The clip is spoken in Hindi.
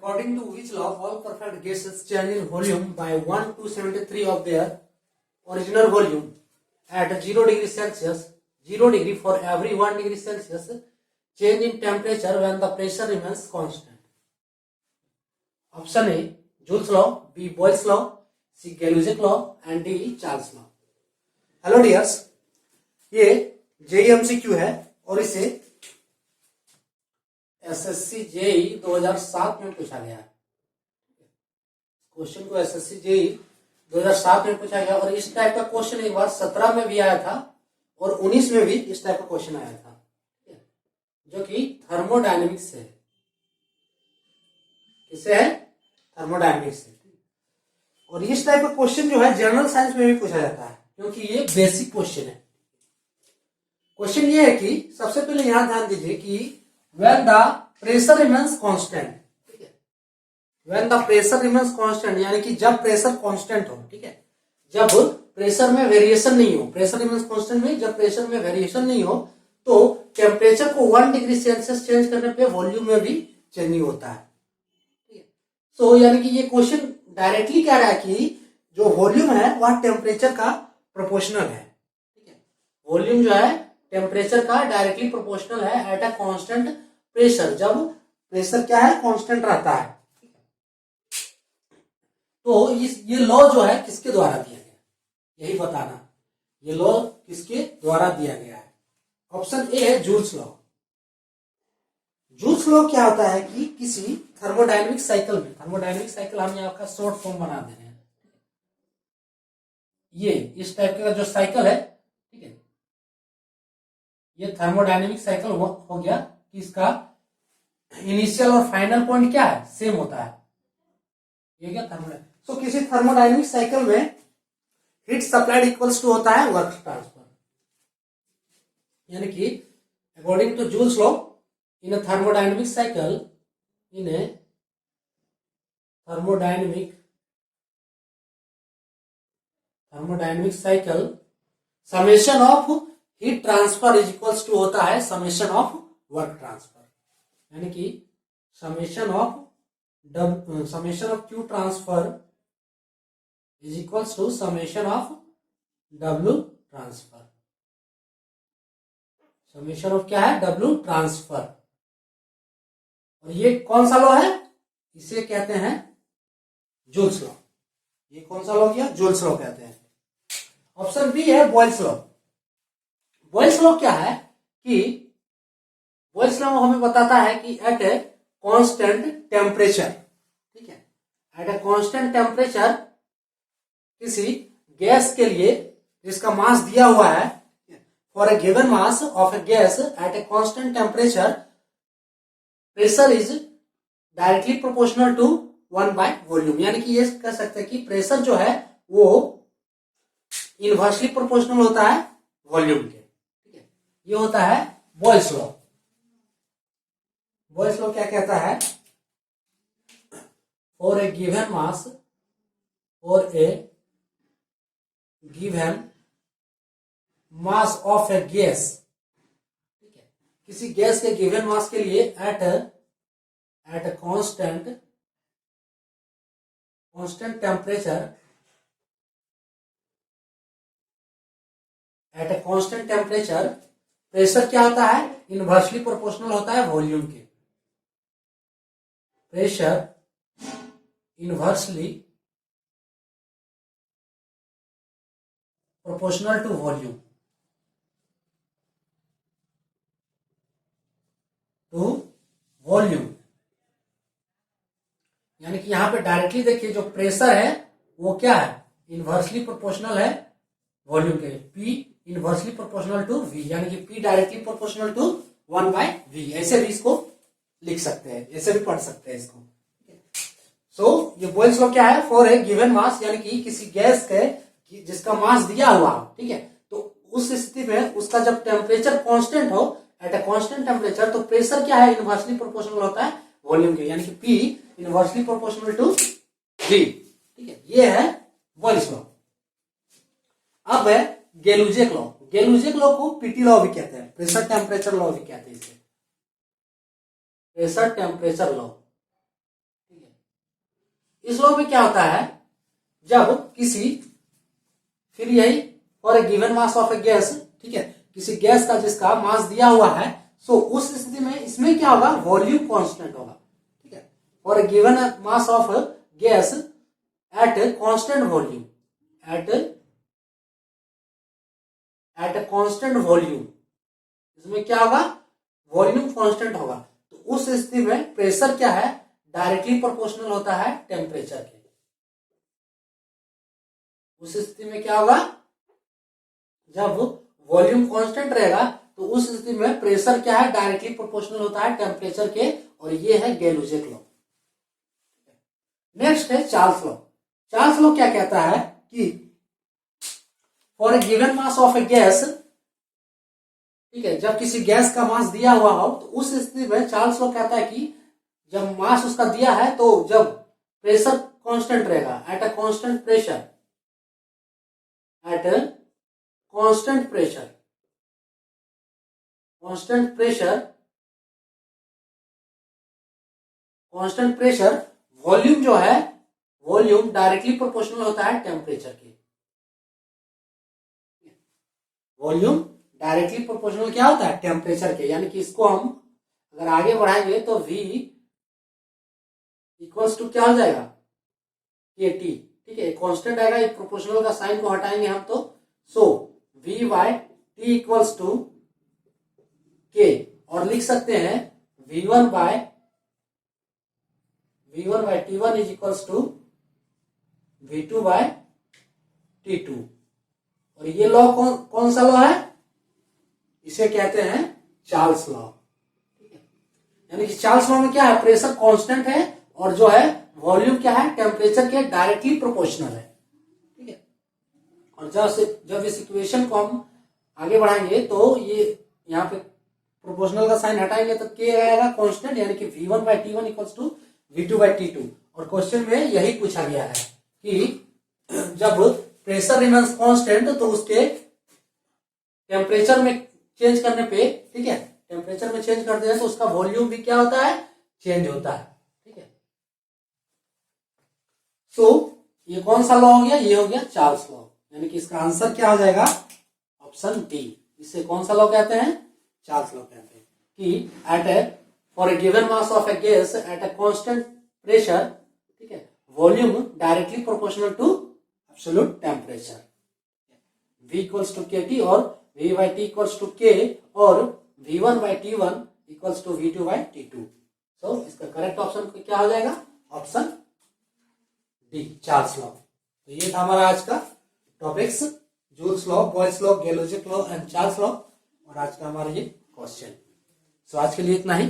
According to which law all perfect gases change in volume by 1 to 73 of their original volume at 0 degree Celsius, 0 degree for every 1 degree Celsius, change in temperature when the pressure remains constant. Option A, Joule's law, B, Boyle's law, C, Gay-Lussac law and D, Charles law. Hello dears, ये JEE-MCQ है और इसे SSC JEE 2007 में पूछा गया है। क्वेश्चन को SSC JEE 2007 में पूछा गया और इस टाइप का क्वेश्चन एक बार 17 में भी आया था और 19 में भी इस टाइप का क्वेश्चन आया था, जो कि थर्मोडायनेमिक्स से है। किससे है? थर्मोडायनेमिक्स से। और इस टाइप का क्वेश्चन जो है जनरल साइंस में भी पूछा जाता है, क्योंकि ये बेसिक क्वेश्चन है। क्वेश्चन ये है कि सबसे पहले यहां ध्यान दीजिए कि when the pressure remains constant, ठीक है, when the pressure remains constant यानी कि जब प्रेशर कांस्टेंट हो, ठीक है, जब प्रेशर में वेरिएशन नहीं हो, प्रेशर रिमेन्स कांस्टेंट में जब प्रेशर में वेरिएशन नहीं हो तो टेम्परेचर को 1 डिग्री सेल्सियस चेंज करने पे वॉल्यूम में भी चेंज होता है। ठीक है, सो यानी कि ये क्वेश्चन डायरेक्टली कह रहा है कि जो वॉल्यूम है वह टेम्परेचर का प्रोपोर्शनल है। ठीक है, वॉल्यूम जो है टेम्परेचर का डायरेक्टली प्रोपोर्शनल है एट अ कांस्टेंट प्रेशर, जब प्रेशर क्या है? कांस्टेंट रहता है। तो ये लॉ जो है किसके द्वारा दिया गया, यही बताना। ये लॉ किसके द्वारा दिया गया है? ऑप्शन ए है जूल्स लॉ। जूल्स लॉ क्या होता है कि किसी थर्मोडायनेमिक साइकिल में, थर्मोडायनेमिक साइकिल हम यहाँ का शॉर्ट फॉर्म बना दे रहे हैं, ये इस टाइप का जो साइकिल है, ठीक है, ये थर्मोडायनेमिक साइकिल हो गया कि इसका इनिशियल और फाइनल पॉइंट क्या है? सेम होता है। ये क्या थर्मोडायनेमिक, तो किसी थर्मोडायनेमिक साइकिल में हीट सप्लाइड इक्वल्स टू होता है वर्क ट्रांसफर, यानी कि according to Joule's law in a thermodynamic cycle, in a thermodynamic cycle summation of heat transfer is equals to होता है समेशन ऑफ वर्क ट्रांसफर, यानी कि summation of Q transfer is equals to summation of W transfer. Summation of क्या है? W transfer. और ये कौन सा लॉ है? इसे कहते हैं जूल्स लॉ। ये कौन सा लॉ किया? जूल्स लॉ कहते हैं। ऑप्शन बी है बॉयल्स लॉ। बॉयल्स लॉ क्या है कि बॉयल्स लॉ हमें बताता है कि एट ए कांस्टेंट टेम्परेचर, ठीक है, एट ए कांस्टेंट टेम्परेचर किसी गैस के लिए जिसका मास दिया हुआ है, for a given mass of a gas at a constant temperature pressure is directly proportional to 1 by volume, यानी कि ये कह सकते हैं कि प्रेशर जो है वो इनवर्सली प्रोपोर्शनल होता है वॉल्यूम के। ठीक है, ये होता है बॉयल्स लॉ। बॉयल्स लॉ क्या कहता है? For a given mass, for a given mass of a gas, ठीक है, किसी गैस के गिवन मास के लिए at a constant temperature, at a constant temperature pressure क्या होता है? इनवर्सली प्रोपोर्शनल होता है वॉल्यूम के। Pressure inversely proportional to volume, यानी कि यहां पे डायरेक्टली देखिए जो प्रेशर है वो क्या है? इनवर्सली प्रोपोर्शनल है वॉल्यूम के। P inversely proportional to V, यानी कि P directly proportional to 1 by V, ऐसे भी इसको लिख सकते हैं, ऐसे भी पढ़ सकते हैं इसको। सो ये बॉयल्स लॉ क्या है? फॉर ए गिवन मास, यानी कि किसी गैस के जिसका मास दिया हुआ हो, ठीक है, तो उस स्थिति में उसका जब टेम्परेचर कांस्टेंट हो, एट ए कांस्टेंट टेम्परेचर, तो प्रेशर क्या है? इनवर्सली प्रोपोर्शनल होता है वॉल्यूम के, यानी कि P inversely proportional to V। ठीक है, ये है बॉयल्स लॉ। अब है गै-लुसाक लॉ। गै-लुसाक लॉ को पीटी लॉ भी कहते हैं, प्रेशर टेम्परेचर लॉ भी कहते हैं इसे, प्रेशर टेम्परेचर लॉ। ठीक है, इस लॉ में क्या होता है, जब किसी, फिर यही for a given mass of a gas, ठीक है, किसी गैस का जिसका मास दिया हुआ है, सो उस स्थिति में इसमें क्या होगा, वॉल्यूम कांस्टेंट होगा, ठीक है, for a given mass of gas at constant volume, at constant volume, इसमें क्या होगा, वॉल्यूम कांस्टेंट होगा। तो उस स्थिति में प्रेशर क्या है, डायरेक्टली प्रोपोर्शनल होता है टेम्परेचर के। उस स्थिति में क्या होगा, जब वॉल्यूम कांस्टेंट रहेगा तो उस स्थिति में प्रेशर क्या है, डायरेक्टली प्रोपोर्शनल होता है टेम्परेचर के, और ये है गैलुजेक लॉ। नेक्स्ट है चार्ल्स लॉ। चार्ल्स लॉ क्या कहता है कि for a given mass of a gas, ठीक है, जब किसी गैस का मास दिया हुआ हो तो उस स्थिति में चार्ल्स लॉ कहता है कि जब मास उसका दिया है तो जब प्रेशर कांस्टेंट रहेगा, at a constant pressure, at constant pressure, constant pressure, constant pressure, volume जो है, वॉल्यूम डायरेक्टली प्रोपोर्शनल होता है टेम्परेचर के। वॉल्यूम डायरेक्टली प्रोपोर्शनल क्या होता है, टेम्परेचर के, यानी कि इसको हम अगर आगे बढ़ाएंगे तो V इक्वल्स टू क्या हो जाएगा, KT, ठीक है, कांस्टेंट आएगा, एक प्रोपोर्शनल का साइन को हटाएंगे हम तो, so V by T equals to K, और लिख सकते हैं V1 by T1 is equals to V2 by T2। और ये लॉ कौन सा लॉ है, इसे कहते हैं चार्ल्स लॉ, ठीक है, यानी कि चार्ल्स लॉ में क्या है, प्रेशर कांस्टेंट है और जो है वॉल्यूम क्या है, टेम्परेचर के डायरेक्टली प्रोपोर्शनल है, ठीक है। और जब इस इक्वेशन को हम आगे बढ़ाएंगे तो ये यहाँ पे प्रोपोर्शनल का साइन हटाएंगे तो K आएगा कांस्टेंट, यानी कि V1 by T1 equals to V2 by T2। और क्वेश्चन में यही पूछा गया है कि जब प्रेशर रिमेंस कांस्टेंट तो उसके टेम्परेचर में चेंज करने पे, ठीक है, टेम्परेचर में चेंज करते हैं तो उसका वॉल्यूम भी क्या होता है, चेंज होता है, ठीक है। सो ये कौन सा लॉ हो गया, ये हो गया चार्ल्स लॉ, यानी कि इसका आंसर क्या हो जाएगा, ऑप्शन डी। इसे कौन सा लॉ कहते हैं, चार्ल्स लॉ कहते हैं, कि at a for a given mass of a gas at a constant pressure, ठीक है, volume directly proportional to absolute temperature, V equals to KT और V by T equals to K और V1 by T1 equals to V2 by T2। So इसका करेक्ट ऑप्शन क्या हो जाएगा, ऑप्शन डी, चार्ल्स लॉ। तो ये था हमारा आज का topics, Joule's law, Boyle's law, Gay Lussac law and Charles law, और आज का हमारा ये क्वेश्चन। सो आज के लिए इतना ही।